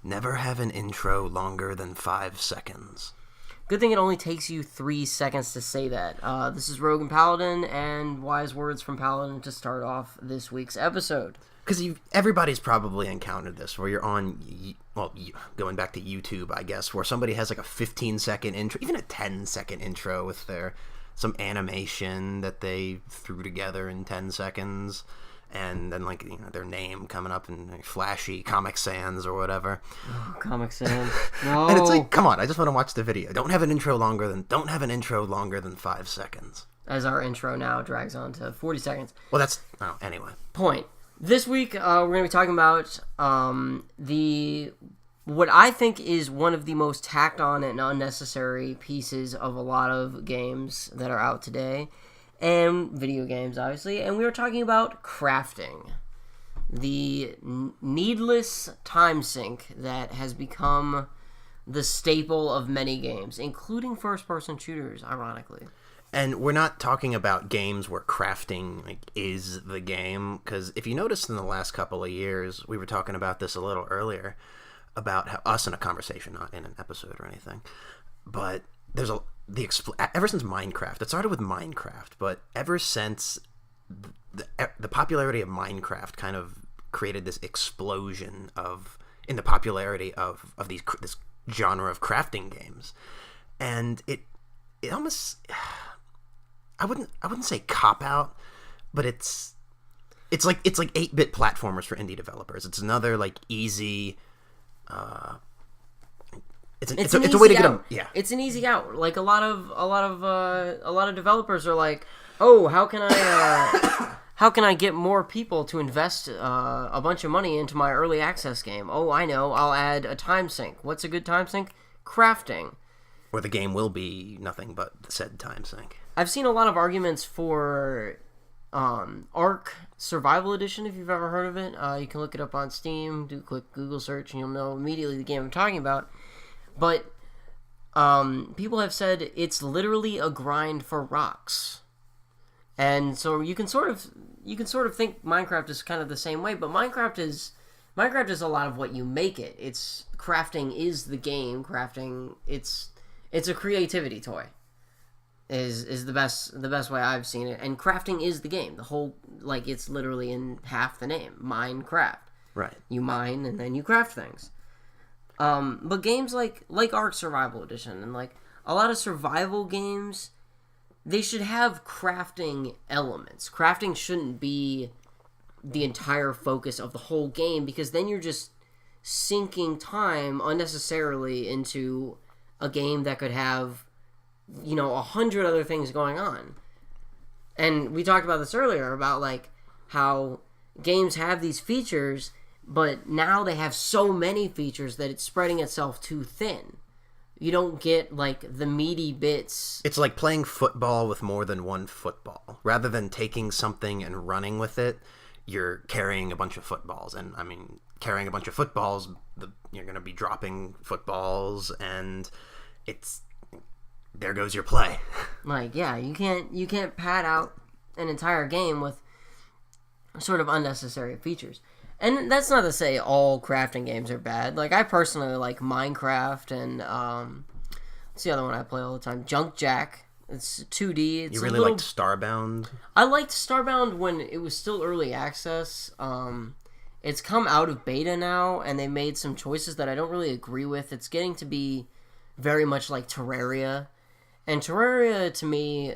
Never have an intro longer than 5 seconds. Good thing it only takes you 3 seconds to say that. This is Rogue and Paladin, and wise words from Paladin to start off this week's episode. Because everybody's probably encountered this, where you're on, going back to YouTube, I guess, where somebody has like a 15-second intro, even a 10-second intro with some animation that they threw together in 10 seconds, and then their name coming up in flashy Comic Sans or whatever. Oh, Comic Sans. No. And it's like, come on, I just want to watch the video. Don't have an intro longer than 5 seconds. As our intro now drags on to 40 seconds. Well, anyway. Point. This week, we're going to be talking about what I think is one of the most tacked on and unnecessary pieces of a lot of games that are out today, and video games, obviously, and we were talking about crafting. The needless time sink that has become the staple of many games, including first-person shooters, ironically. And we're not talking about games where crafting is the game, because if you noticed in the last couple of years, we were talking about this a little earlier, about how us in a conversation, not in an episode or anything, but there's ever since Minecraft, it started with Minecraft, but ever since the popularity of Minecraft kind of created this explosion in the popularity of this genre of crafting games, and it almost, I wouldn't say cop out, but it's like 8-bit platformers for indie developers. It's another easy. It's a way to get them. Yeah, it's an easy out. Like a lot of developers are like, oh, how can I get more people to invest a bunch of money into my early access game? Oh, I know. I'll add a time sink. What's a good time sink? Crafting. Or the game will be nothing but said time sink. I've seen a lot of arguments for Ark Survival Edition, if you've ever heard of it. You can look it up on Steam, do a quick Google search, and you'll know immediately the game I'm talking about. But people have said it's literally a grind for rocks. And so you can sort of think Minecraft is kind of the same way, but Minecraft is a lot of what you make it. It's crafting is the game. Crafting it's a creativity toy. Is the best way I've seen it, and crafting is the game. The whole it's literally in half the name, Minecraft. Right. You mine and then you craft things. But games like Ark Survival Edition and a lot of survival games, they should have crafting elements. Crafting shouldn't be the entire focus of the whole game, because then you're just sinking time unnecessarily into a game that could have 100 other things going on. And we talked about this earlier about how games have these features, but now they have so many features that it's spreading itself too thin. You don't get the meaty bits. It's like playing football with more than one football. Rather than taking something and running with it, you're carrying a bunch of footballs. And carrying a bunch of footballs, you're going to be dropping footballs, and there goes your play. You can't pad out an entire game with sort of unnecessary features. And that's not to say all crafting games are bad. I personally like Minecraft and what's the other one I play all the time? Junk Jack. It's 2D. You really liked Starbound? I liked Starbound when it was still early access. It's come out of beta now, and they made some choices that I don't really agree with. It's getting to be very much like Terraria. And Terraria, to me,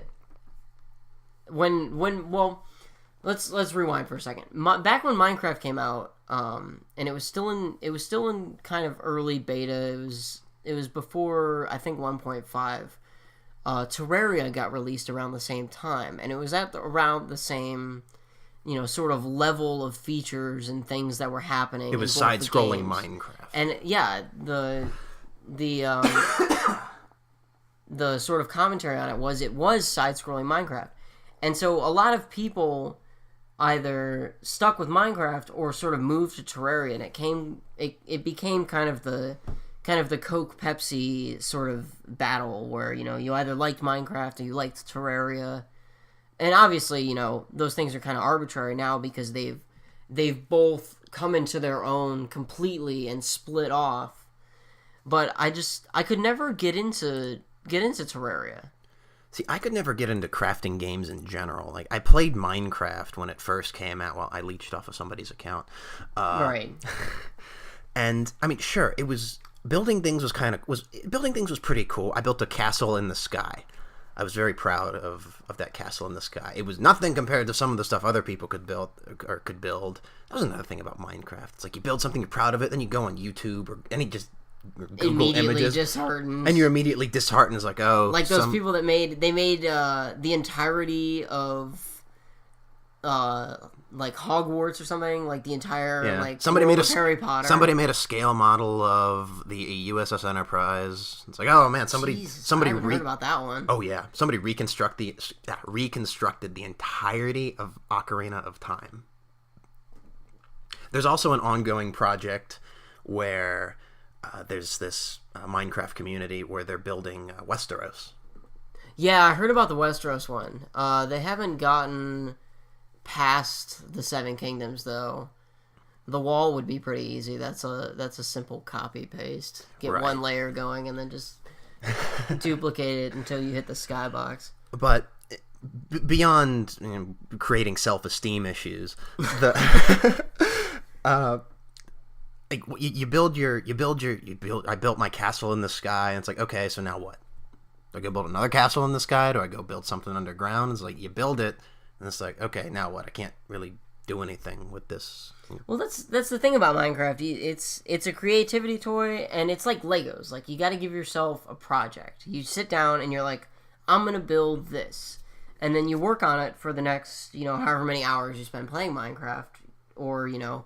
let's rewind for a second. Back when Minecraft came out, and it was still in kind of early beta. It was before, I think, 1.5. Terraria got released around the same time, and it was around the same, sort of level of features and things that were happening. It was side-scrolling Minecraft, and yeah, the sort of commentary on it was side-scrolling Minecraft. And so a lot of people either stuck with Minecraft or sort of moved to Terraria, and it became kind of the Coke Pepsi sort of battle where, you either liked Minecraft or you liked Terraria. And obviously, those things are kind of arbitrary now because they've both come into their own completely and split off. But I could never get into Terraria. See, I could never get into crafting games in general. Like, I played Minecraft when it first came out. Well, I leached off of somebody's account. Right. And, I mean, sure, it was... Building things was pretty cool. I built a castle in the sky. I was very proud of that castle in the sky. It was nothing compared to some of the stuff other people could build. That was another thing about Minecraft. It's like you build something, you're proud of it, then you go on YouTube or Google images, disheartened, and you're immediately disheartened. It's like, oh, like those people that made the entirety of like Hogwarts or something, like the entire like somebody made Harry Potter. Somebody made a scale model of the USS Enterprise. It's like, oh man, somebody heard about that one. Oh yeah, somebody reconstructed the entirety of Ocarina of Time. There's also an ongoing project where there's this Minecraft community where they're building Westeros. Yeah, I heard about the Westeros one. They haven't gotten past the Seven Kingdoms though. The wall would be pretty easy. That's a simple copy paste. Get one layer going and then just duplicate it until you hit the skybox. But beyond creating self-esteem issues, like I built my castle in the sky, and it's like, okay, so now what? Do I go build another castle in the sky? Do I go build something underground? It's like, you build it, and it's like, okay, now what? I can't really do anything with this. Well, that's the thing about Minecraft. It's a creativity toy, and it's like Legos. Like, you got to give yourself a project. You sit down, and you're like, I'm going to build this. And then you work on it for the next, however many hours you spend playing Minecraft, or, you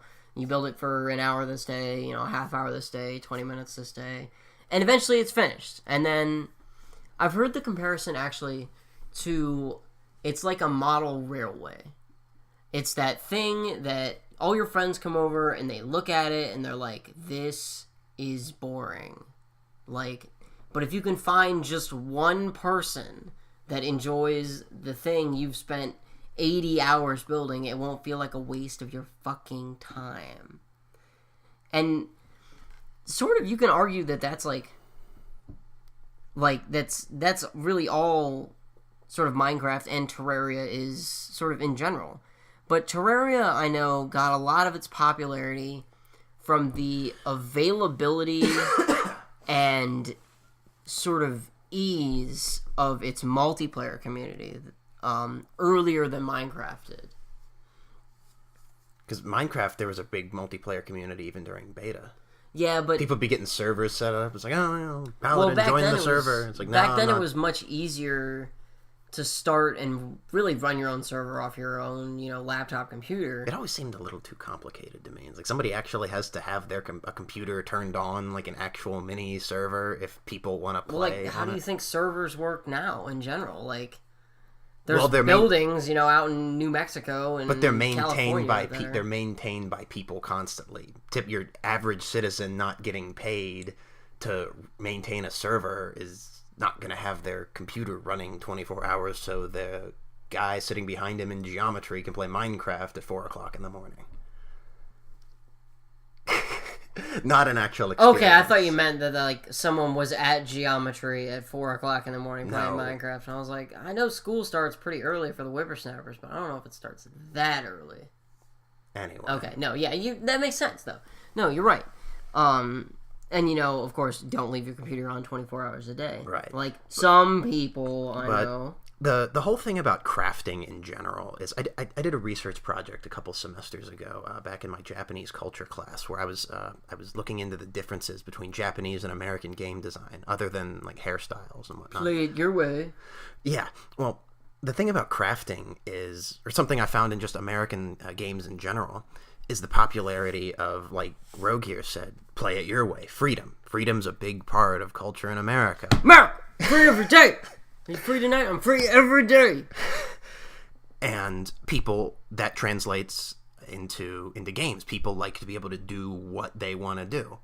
build it for an hour this day, a half hour this day, 20 minutes this day, and eventually it's finished. And then I've heard the comparison actually to, it's like a model railway. It's that thing that all your friends come over and they look at it and they're like, this is boring. Like, but if you can find just one person that enjoys the thing you've spent 80 hours building, it won't feel like a waste of your fucking time. And sort of you can argue that that's that's really all sort of Minecraft and Terraria is sort of in general. But Terraria, I know, got a lot of its popularity from the availability and sort of ease of its multiplayer community. Earlier than Minecraft did. Because Minecraft, there was a big multiplayer community even during beta. Yeah, but people be getting servers set up. It's like, Paladin, join the server. It's like, back then it was much easier to start and really run your own server off your own, laptop computer. It always seemed a little too complicated to me. It's like somebody actually has to have their a computer turned on, like an actual mini server, if people want to play. Well, like, how do you think servers work now in general? Like, there's buildings, out in New Mexico and but they're maintained California they're maintained by people constantly. Your average citizen not getting paid to maintain a server is not going to have their computer running 24 hours so the guy sitting behind him in geometry can play Minecraft at 4 o'clock in the morning. Not an actual experience. Okay, I thought you meant that like someone was at geometry at 4 o'clock in the morning playing Minecraft, and I was like, I know school starts pretty early for the whippersnappers, but I don't know if it starts that early. Anyway. Okay, no, yeah, that makes sense though. No, you're right. And of course, don't leave your computer on 24 hours a day. Right. Like some people I know. The whole thing about crafting in general is I did a research project a couple semesters ago back in my Japanese culture class where I was looking into the differences between Japanese and American game design other than like hairstyles and whatnot. Play it your way. Yeah. Well, the thing about crafting is, or something I found in just American games in general, is the popularity of, like Rogue here said, play it your way. Freedom. Freedom's a big part of culture in America. America! Free every day! You're free tonight, I'm free every day. And people, that translates into games. People like to be able to do what they want to do.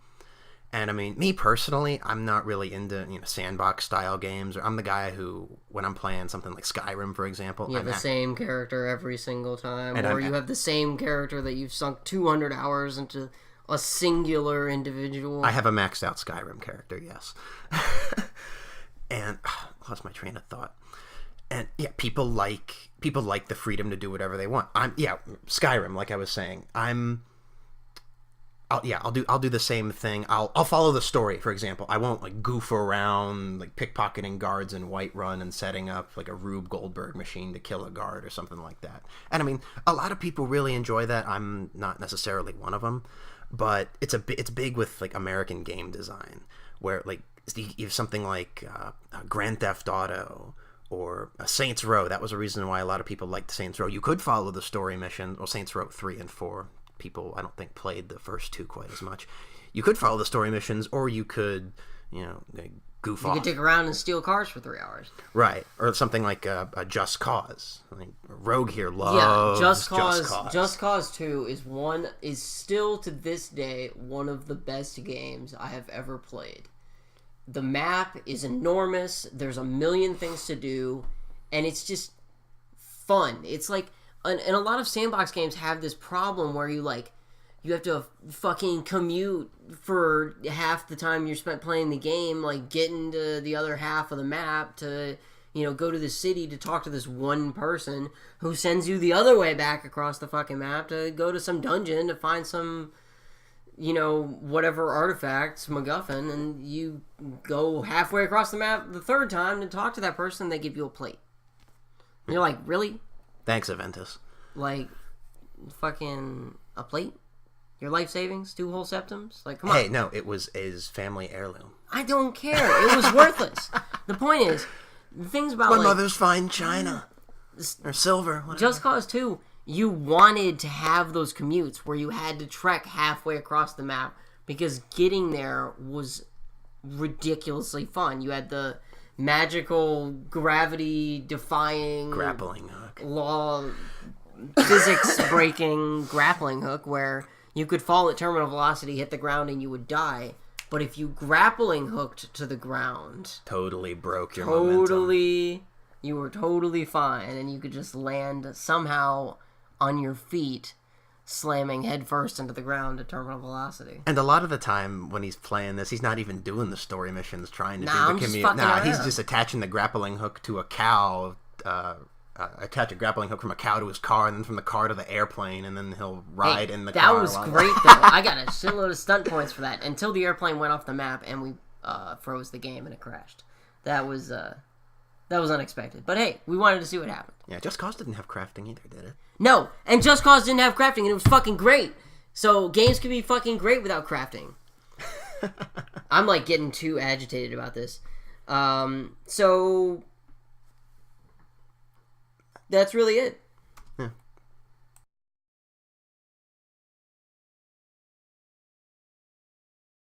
And I mean, me personally, I'm not really into sandbox style games. Or I'm the guy who, when I'm playing something like Skyrim, for example, You have the same character every single time, And or you have the same character that you've sunk 200 hours into a singular individual. I have a maxed out Skyrim character, yes. And lost my train of thought. And yeah, people like the freedom to do whatever they want. Skyrim, like I was saying, I'll do the same thing. I'll follow the story, for example. I won't like goof around like pickpocketing guards in Whiterun and setting up like a Rube Goldberg machine to kill a guard or something like that. And I mean, a lot of people really enjoy that. I'm not necessarily one of them, but it's big with like American game design, where like you have something like Grand Theft Auto or Saints Row. That was a reason why a lot of people liked Saints Row. You could follow the story mission, or Saints Row 3 and 4. People, I don't think, played the first two quite as much. You could follow the story missions, or you could, goof off. You could dig around and steal cars for 3 hours. Right. Or something like a Just Cause. I think Rogue here loves Just Cause. Just Cause 2 is still to this day one of the best games I have ever played. The map is enormous. There's a million things to do, and it's just fun. It's like, and a lot of sandbox games have this problem where you have to fucking commute for half the time you're spent playing the game, like getting to the other half of the map to, go to the city to talk to this one person who sends you the other way back across the fucking map to go to some dungeon to find some, whatever artifacts, MacGuffin, and you go halfway across the map the third time to talk to that person, they give you a plate. And you're like, really? Thanks, Aventus. Like, fucking a plate? Your life savings? 2 whole septums? Like, come on. Hey, no, it was his family heirloom. I don't care. It was worthless. The point is, the things about, my mother's fine china. Or silver. Whatever. Just Cause 2, you wanted to have those commutes where you had to trek halfway across the map because getting there was ridiculously fun. You had the magical gravity-defying... grappling hook. Law... physics-breaking grappling hook where you could fall at terminal velocity, hit the ground, and you would die. But if you grappling hooked to the ground... totally broke your momentum. You were totally fine, and you could just land somehow on your feet, slamming headfirst into the ground at terminal velocity. And a lot of the time when he's playing this, he's not even doing the story missions, trying to do the commute. He's just attaching the grappling hook to a cow, attach a grappling hook from a cow to his car, and then from the car to the airplane, and then he'll ride in the car. That was great, though. I got a shitload of stunt points for that, until the airplane went off the map, and we froze the game, and it crashed. That was unexpected. But hey, we wanted to see what happened. Yeah, Just Cause didn't have crafting either, did it? No, and Just Cause didn't have crafting, and it was fucking great. So games can be fucking great without crafting. I'm like getting too agitated about this. So that's really it.